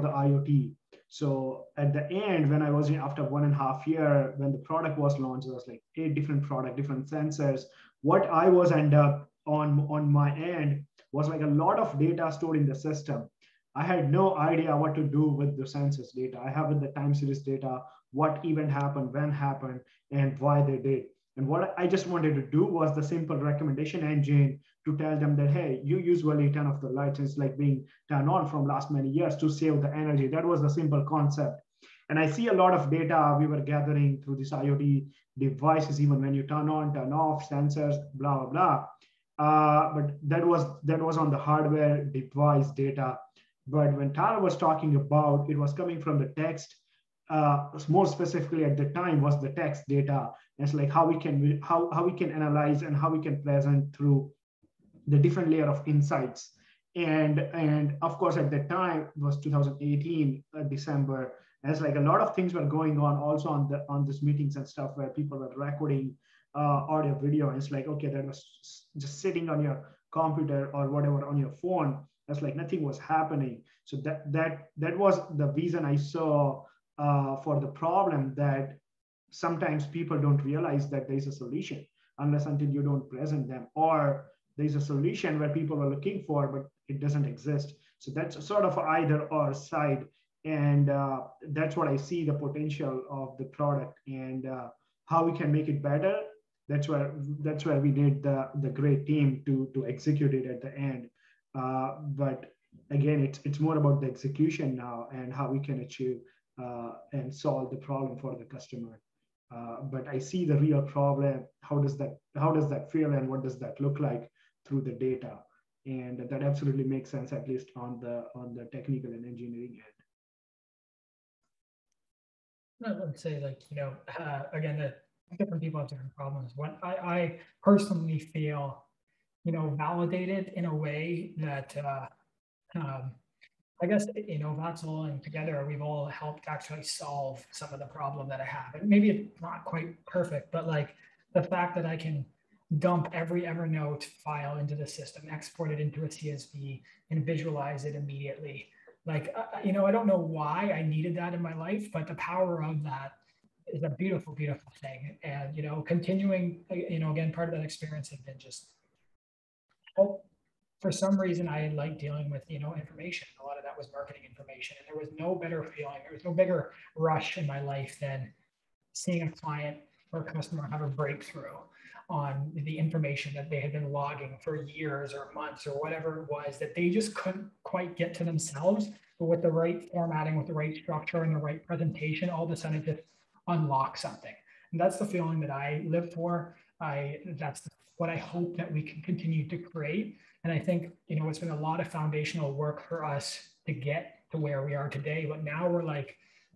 the IoT. So at the end, when I was after 1.5 years, when the product was launched, there was like 8 different products, different sensors. What I was end up on my end was like a lot of data stored in the system. I had no idea what to do with the census data. I have the time series data, what event happened, when happened, and why they did. And what I just wanted to do was the simple recommendation engine to tell them that, hey, you usually turn off the lights. It's like being turned on from last many years to save the energy. That was the simple concept. And I see a lot of data we were gathering through this IoT devices, even when you turn on, turn off, sensors, blah, blah, blah. But that was on the hardware device data. But when Tara was talking about, it was coming from the text, more specifically at the time was the text data. And it's like how we can analyze and how we can present through the different layer of insights. And of course, at that time, it was 2018, December. And it's like a lot of things were going on also on these meetings and stuff where people were recording audio, video. And it's like, okay, that was just sitting on your computer or whatever on your phone. That's like nothing was happening. So that was the reason I saw for the problem, that sometimes people don't realize that there's a solution unless until you don't present them, or there's a solution where people are looking for, but it doesn't exist. So that's sort of either or side. And that's what I see the potential of the product and how we can make it better. That's where we need the great team to execute it at the end. But again, it's more about the execution now and how we can achieve and solve the problem for the customer. But I see the real problem. How does that feel, and what does that look like through the data? And that absolutely makes sense, at least on the technical and engineering end. I would say, like, again, that different people have different problems. What I personally feel, validated in a way that I guess, 𝗕𝗏𝗀𝗀 and together we've all helped actually solve some of the problem that I have. And maybe it's not quite perfect, but like the fact that I can dump every Evernote file into the system, export it into a CSV, and visualize it immediately. Like, I don't know why I needed that in my life, but the power of that is a beautiful, beautiful thing. And, continuing, again, part of that experience has been just, for some reason, I like dealing with, information. A lot of that was marketing information, and there was no better feeling. There was no bigger rush in my life than seeing a client or a customer have a breakthrough on the information that they had been logging for years or months or whatever it was that they just couldn't quite get to themselves. But with the right formatting, with the right structure and the right presentation, all of a sudden it just unlocks something. And that's the feeling that I live for. That's what I hope that we can continue to create. And I think, it's been a lot of foundational work for us to get to where we are today. But now we're like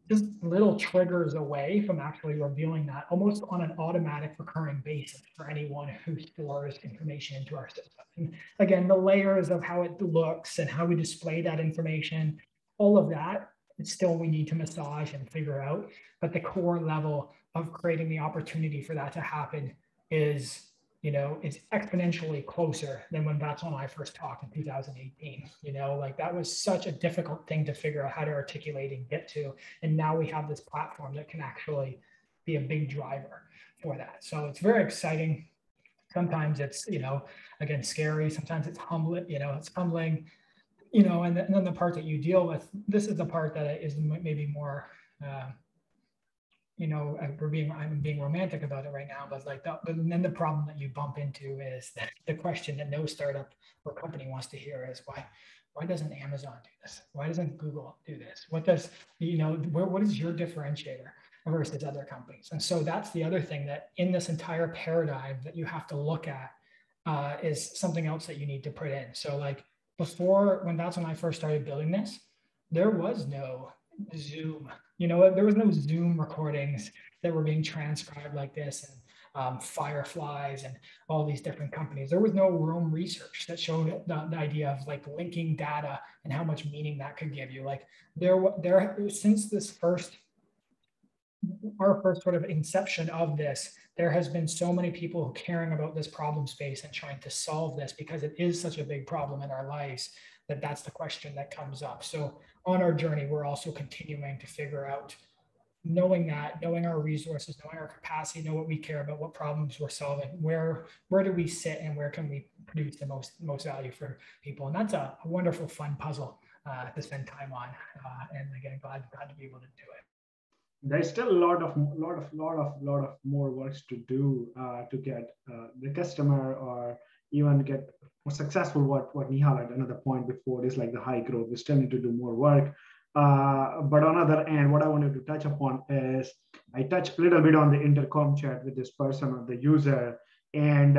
just little triggers away from actually revealing that almost on an automatic recurring basis for anyone who stores information into our system. And again, the layers of how it looks and how we display that information, all of that, it's still we need to massage and figure out. But the core level of creating the opportunity for that to happen is, it's exponentially closer than when 𝗏𝗀𝗀 and I first talked in 2018. Like that was such a difficult thing to figure out how to articulate and get to. And now we have this platform that can actually be a big driver for that. So it's very exciting. Sometimes it's, again, scary. Sometimes it's humbling, it's humbling, and then the part that you deal with, this is the part that is maybe more, I'm being romantic about it right now, but like then the problem that you bump into is that the question that no startup or company wants to hear is why doesn't Amazon do this? Why doesn't Google do this? What does, what is your differentiator versus other companies? And so that's the other thing that in this entire paradigm that you have to look at is something else that you need to put in. So like before, when 𝗏𝗀𝗀 and I first started building this, there was no Zoom. There was no Zoom recordings that were being transcribed like this, and Fireflies and all these different companies. There was no Roam research that showed the idea of like linking data and how much meaning that could give you. Like since our first sort of inception of this, there has been so many people caring about this problem space and trying to solve this because it is such a big problem in our lives that's the question that comes up. So on our journey, we're also continuing to figure out, knowing our resources, knowing our capacity, know what we care about, what problems we're solving, where do we sit, and where can we produce the most value for people. And that's a wonderful, fun puzzle to spend time on. And again, glad to be able to do it. There's still a lot of more work to do to get the customer or even get more successful. What Nihal had another point before is like the high growth. We still need to do more work. But on the other end, what I wanted to touch upon is I touched a little bit on the intercom chat with this person or the user. And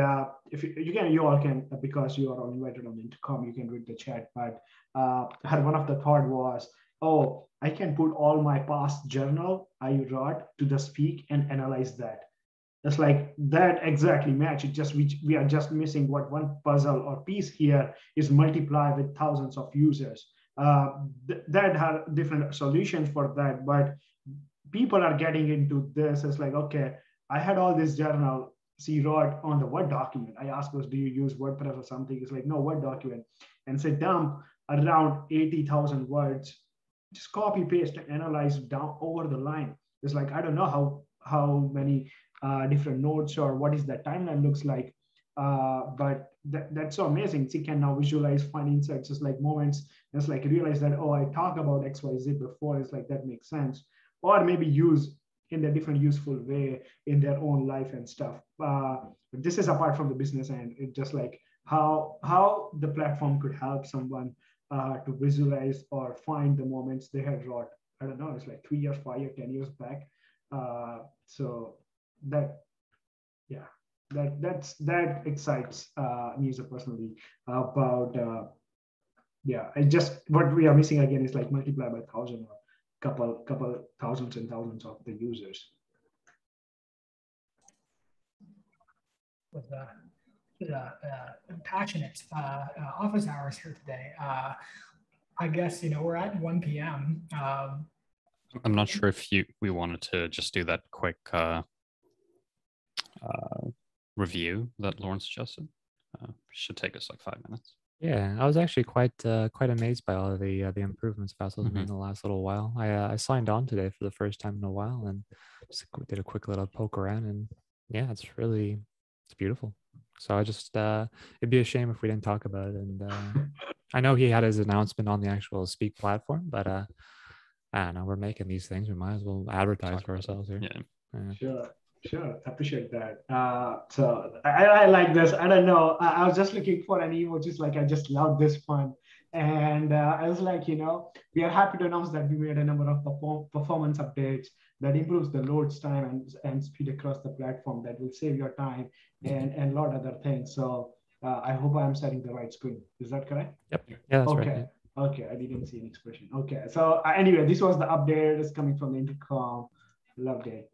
if you all can, because you are all invited on the intercom, you can read the chat. But one of the thought was, oh, I can put all my past journal I wrote to the speak and analyze that. It's like that exactly match. We are just missing what one puzzle or piece here is multiplied with thousands of users. That have different solutions for that, but people are getting into this. It's like, okay, I had all this journal she wrote on the Word document. I asked her, do you use WordPress or something? It's like, no, Word document. And say dump around 80,000 words, just copy paste and analyze down over the line. It's like, I don't know how many different nodes or what is that timeline looks like. But that's so amazing. She can now visualize, find insights, just like moments, just like realize that, oh, I talked about XYZ before. It's like, that makes sense. Or maybe use in a different useful way in their own life and stuff. But this is apart from the business end. It's just like how the platform could help someone to visualize or find the moments they had wrought. I don't know, it's like 3 years, 5 years, 10 years back. So that, yeah, that excites me as a personally about, yeah, what we are missing again is like multiply by 1,000 or couple thousands and thousands of the users. With passionate office hours here today. I guess, we're at 1 p.m. I'm not sure if we wanted to just do that quick review that Lauren suggested. Should take us like 5 minutes. Yeah, I was actually quite amazed by all of the improvements Vassal's made in the last little while. I signed on today for the first time in a while and just did a quick little poke around, and yeah, it's beautiful. So I just it'd be a shame if we didn't talk about it. And I know he had his announcement on the actual Speak platform, but I don't know, we're making these things, we might as well advertise for ourselves here. Yeah. Sure, appreciate that. So I like this. I don't know. I was just looking for an emoji, like I just love this fun. And I was like, we are happy to announce that we made a number of performance updates that improves the loads time and speed across the platform, that will save your time and a lot of other things. So I hope I'm setting the right screen. Is that correct? Yep. Yeah, that's okay. right. Yeah. Okay, I didn't see an expression. Okay, so anyway, this was the update. It's coming from the intercom. Loved it.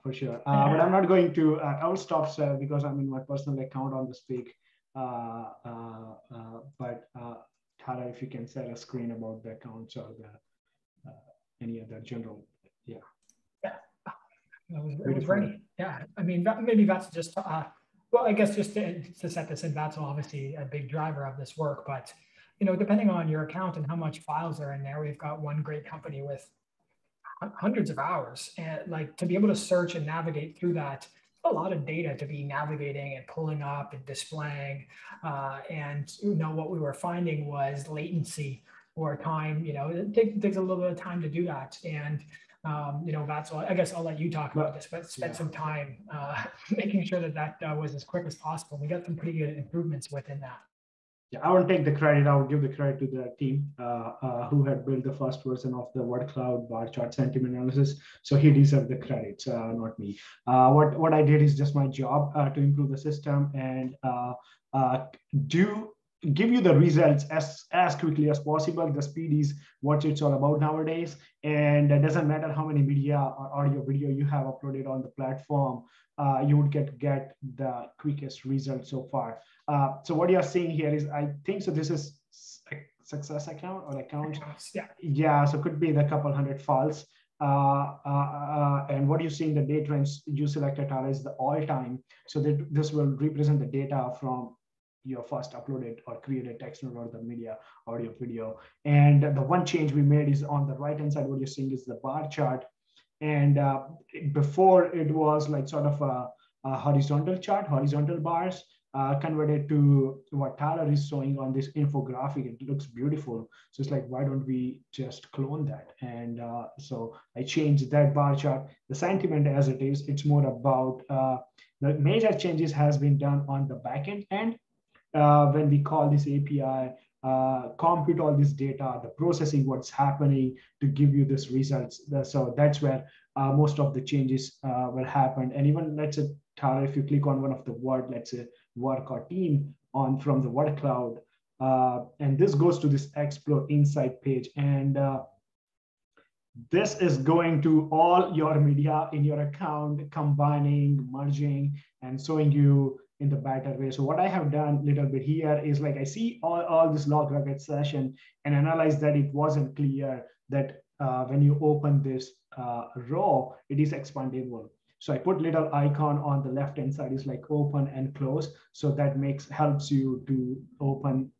For sure. But I'm not going to, I will stop share because I'm in my personal account on the Speak. But Tara, if you can set a screen about the accounts or the any other general, yeah. Yeah, it was ready. Yeah, I mean, maybe that's just, well, I guess just to set this in, that's obviously a big driver of this work. But, depending on your account and how much files are in there, we've got one great company with hundreds of hours, and like to be able to search and navigate through that, a lot of data to be navigating and pulling up and displaying. And what we were finding was latency or time. It takes a little bit of time to do that. And that's all. I guess I'll let you talk about this, but spend some time making sure that was as quick as possible. We got some pretty good improvements within that. Yeah, I won't take the credit. I will give the credit to the team who had built the first version of the 𝗲𝗏𝗀 bar chart sentiment analysis. So he deserved the credit, not me. What I did is just my job to improve the system and give you the results as quickly as possible. The speed is what it's all about nowadays. And it doesn't matter how many media or audio video you have uploaded on the platform, you would get the quickest result so far. So what you're seeing here is, I think, so this is a success account or account. Yeah, so it could be the couple hundred files. And what you see in the date range you selected is the all time. So that this will represent the data from your first uploaded or created text node or the media, audio, video. And the one change we made is on the right-hand side, what you're seeing is the bar chart. And before it was like sort of a horizontal chart, horizontal bars, converted to what Tyler is showing on this infographic. It looks beautiful. So it's like, why don't we just clone that? And so I changed that bar chart. The sentiment as it is, it's more about the major changes has been done on the backend end. When we call this API, compute all this data, the processing, what's happening to give you this results. So that's where most of the changes will happen. And even let's say, Tara, if you click on one of the word, let's say work or team on from the word cloud, and this goes to this Explore Insight page. And this is going to all your media in your account, combining, merging, and showing you in the better way. So what I have done a little bit here is like, I see all this log record session and analyze that it wasn't clear that when you open this row, it is expandable. So I put little icon on the left-hand side is like open and close. So that helps you to open,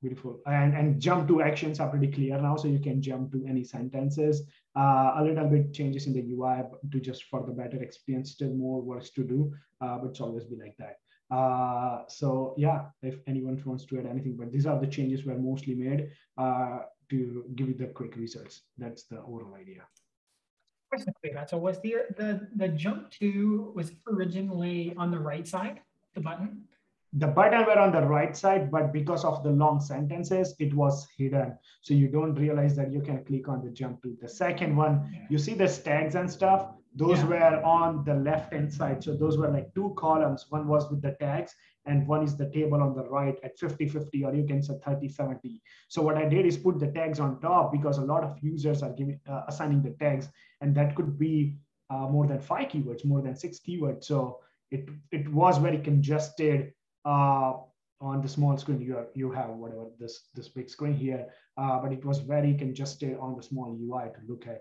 Beautiful. And jump to actions are pretty clear now, so you can jump to any sentences. A little bit changes in the UI to just for the better experience, still more works to do, but it's always be like that. So yeah, if anyone wants to add anything, but these are the changes were mostly made to give you the quick results. That's the overall idea. So was the jump to, was originally on the right side, the button? The button were on the right side, but because of the long sentences, it was hidden. So you don't realize that you can click on the jump to. The second one, you see the tags and stuff, those were on the left-hand side. So those were like two columns. One was with the tags, and one is the table on the right at 50-50, or you can say 30-70. So what I did is put the tags on top, because a lot of users are assigning the tags, and that could be more than 5 keywords, more than 6 keywords. So it was very congested. On the small screen, you have whatever this big screen here, but it was very congested on the small UI to look at.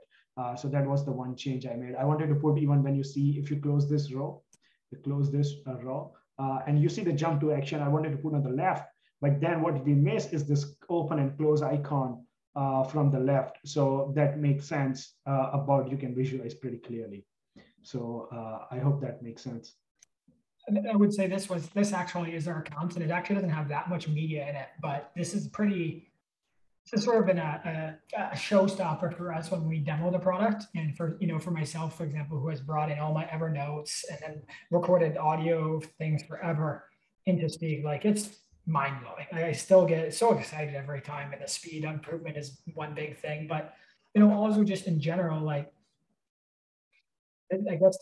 So that was the one change I made. I wanted to put, even when you see, if you close this row, and you see the jump to action, I wanted to put on the left, but then what we miss is this open and close icon from the left. So that makes sense about, you can visualize pretty clearly. So I hope that makes sense. I would say this actually is our account, and it actually doesn't have that much media in it, but this has sort of been a showstopper for us when we demo the product. And for myself, for example, who has brought in all my Evernotes and then recorded audio things forever into Speak, like it's mind blowing. I still get so excited every time, and the speed improvement is one big thing, but also just in general, like I guess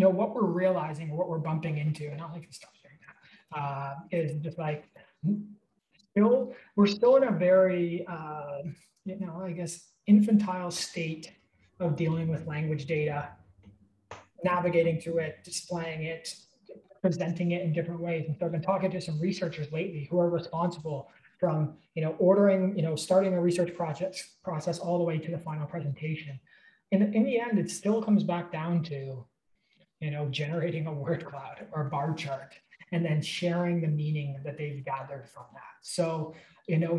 what we're realizing, what we're bumping into, and I like to stop doing that, is just like we're still in a very, I guess, infantile state of dealing with language data, navigating through it, displaying it, presenting it in different ways. And so I've been talking to some researchers lately who are responsible from, ordering, starting a research process all the way to the final presentation. In the end, it still comes back down to generating a word cloud or a bar chart, and then sharing the meaning that they've gathered from that. So,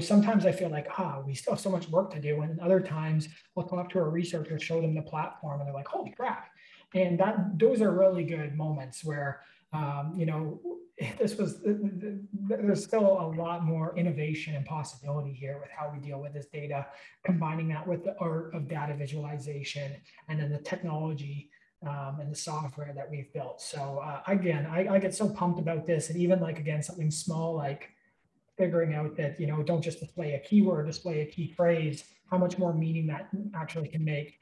sometimes I feel like, we still have so much work to do. And other times I'll talk to a researcher, show them the platform, and they're like, holy crap. And those are really good moments where, there's still a lot more innovation and possibility here with how we deal with this data, combining that with the art of data visualization, and then the technology and the software that we've built. So again, I get so pumped about this, and even again, something small like figuring out that, don't just display a keyword, display a key phrase, how much more meaning that actually can make.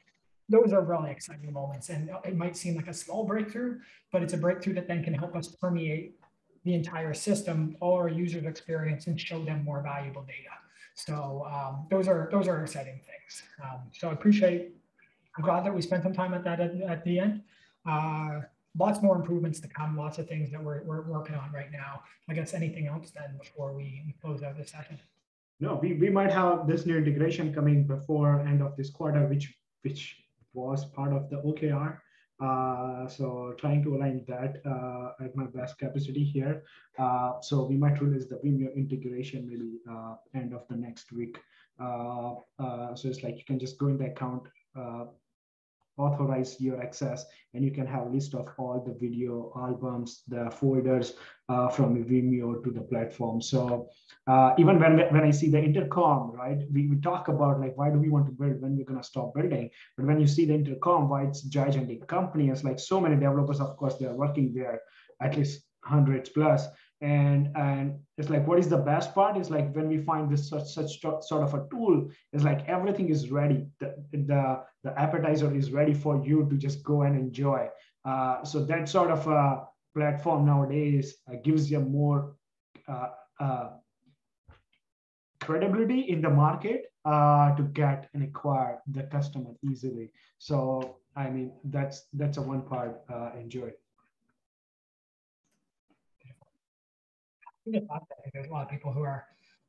Those are really exciting moments, and it might seem like a small breakthrough, but it's a breakthrough that then can help us permeate the entire system, all our users' experience, and show them more valuable data. So those are exciting things. So I appreciate. I'm glad that we spent some time at that at the end. Lots more improvements to come, lots of things that we're working on right now. I guess anything else then before we close out this session? No, we might have this new integration coming before end of this quarter, which was part of the OKR. So trying to align that at my best capacity here. So we might release the Vimeo integration maybe end of the next week. So it's like you can just go in the account, authorize your access, and you can have a list of all the video albums, the folders from Vimeo to the platform. So even when I see the intercom, right, we talk about like, why do we want to build when we're going to stop building? But when you see the intercom, why it's a gigantic company, it's like so many developers, of course, they're working there, at least hundreds plus. And it's like, what is the best part is like when we find this such sort of a tool, is like everything is ready. The appetizer is ready for you to just go and enjoy. So that sort of a platform nowadays gives you more credibility in the market to get and acquire the customer easily. So I mean, that's a one part enjoy. There's a lot of people who are,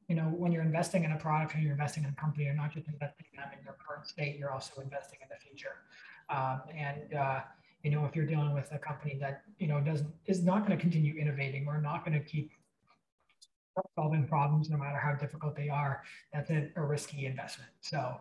when you're investing in a product and you're investing in a company, you're not just investing in them in your current state, you're also investing in the future. If you're dealing with a company that, is not going to continue innovating, or not going to keep solving problems, no matter how difficult they are, that's a risky investment. So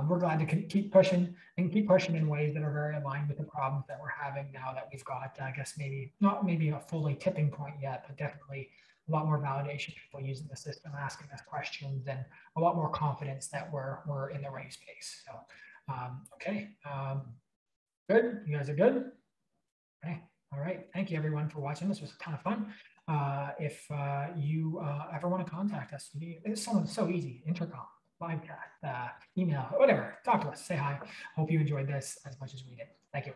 we're glad to keep pushing in ways that are very aligned with the problems that we're having now that we've got, I guess, not maybe a fully tipping point yet, but definitely a lot more validation, people using the system, asking us questions, and a lot more confidence that we're in the right space. So, okay, good. You guys are good? Okay. All right. Thank you, everyone, for watching. This was a ton of fun. If you ever want to contact us, it's so easy. Intercom, live chat, email, whatever. Talk to us. Say hi. Hope you enjoyed this as much as we did. Thank you.